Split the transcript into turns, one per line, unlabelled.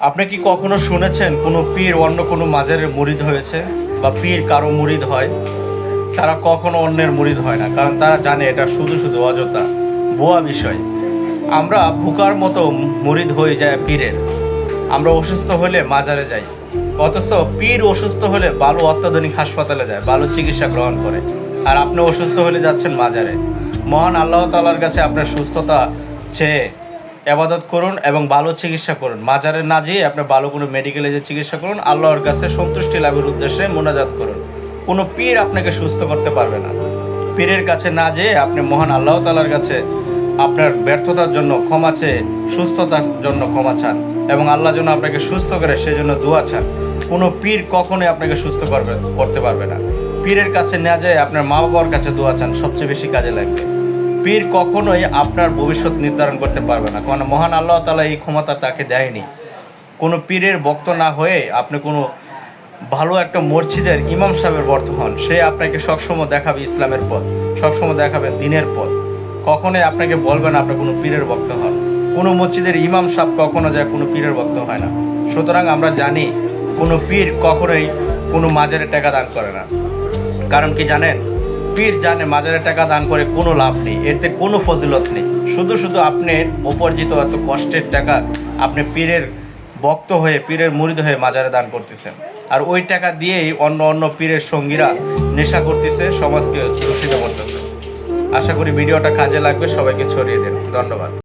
আপনি কি কখনো শুনেছেন কোনো পীর অন্য কোনো মাজারের মুরিদ হয়েছে বা পীর কারো মুরিদ হয়? তারা কখনো অন্যের মুরিদ হয় না, কারণ তারা জানে এটা শুধু শুধু অযথা ভুয়া বিষয়। আমরা ভুকার মতো মুরিদ হয়ে যায় পীরের। আমরা অসুস্থ হলে মাজারে যাই, অথচ পীর অসুস্থ হলে ভালো অত্যাধুনিক হাসপাতালে যায়, ভালো চিকিৎসা গ্রহণ করে। আর আপনি অসুস্থ হলে যাচ্ছেন মাজারে। মহান আল্লাহ তাআলার কাছে আপনার সুস্থতা চেয়ে ইবাদত করুন এবং ভালো চিকিৎসা করুন। মাজারে না যেয়ে আপনি ভালো কোনো মেডিকেলে যে চিকিৎসা করুন, আল্লাহর কাছে সন্তুষ্টি লাভের উদ্দেশ্যে মোনাজাত করুন। কোনো পীর আপনাকে সুস্থ করতে পারবে না। পীরের কাছে না যেয়ে আপনি মহান আল্লাহ তাআলার কাছে আপনার ব্যর্থতার জন্য ক্ষমা চেয়ে সুস্থতার জন্য ক্ষমা চান এবং আল্লাহ যেন আপনাকে সুস্থ করে সেজন্য দোয়া চান। কোনো পীর কখনোই আপনাকে সুস্থ করতে পারবে না। পীরের কাছে না যেয়ে আপনার মা বাবার কাছে দোয়া চান, সবচেয়ে বেশি কাজে লাগবে। পীর কখনোই আপনার ভবিষ্যৎ নির্ধারণ করতে পারবে না, কারণ মহান আল্লাহ তাআলা এই ক্ষমতা তাকে দেয়নি। কোনো পীরের ভক্ত না হয়ে আপনি কোনো ভালো একটা মসজিদের ইমাম সাহেবের ভক্ত হন, সে আপনাকে সবসময় দেখাবে ইসলামের পথ, সবসময় দেখাবে দ্বীনের পথ। কখনোই আপনাকে বলবে না আপনি কোনো পীরের ভক্ত হন। কোনো মসজিদের ইমাম সাহেব কখনো যায় কোনো পীরের ভক্ত হয় না। সুতরাং আমরা জানি কোনো পীর কখনোই কোনো মাজারে টাকা দান করে না। কারণ কি জানেন? পীর জানে মাজারে টাকা দান করে কোনো লাভ নেই, এতে কোনো ফজিলত নেই। শুধু শুধু আপনার উপার্জিত এত কষ্টের টাকা আপনি পীরের ভক্ত হয়ে, পীরের মুরিদ হয়ে মাজারে দান করতেছেন, আর ওই টাকা দিয়েই অন্য পীরের সঙ্গীরা নেশা করতেছে, সমাজকে দূষিত করতেছে। আশা করি ভিডিওটা কাজে লাগবে, সবাইকে ছড়িয়ে দেন। ধন্যবাদ।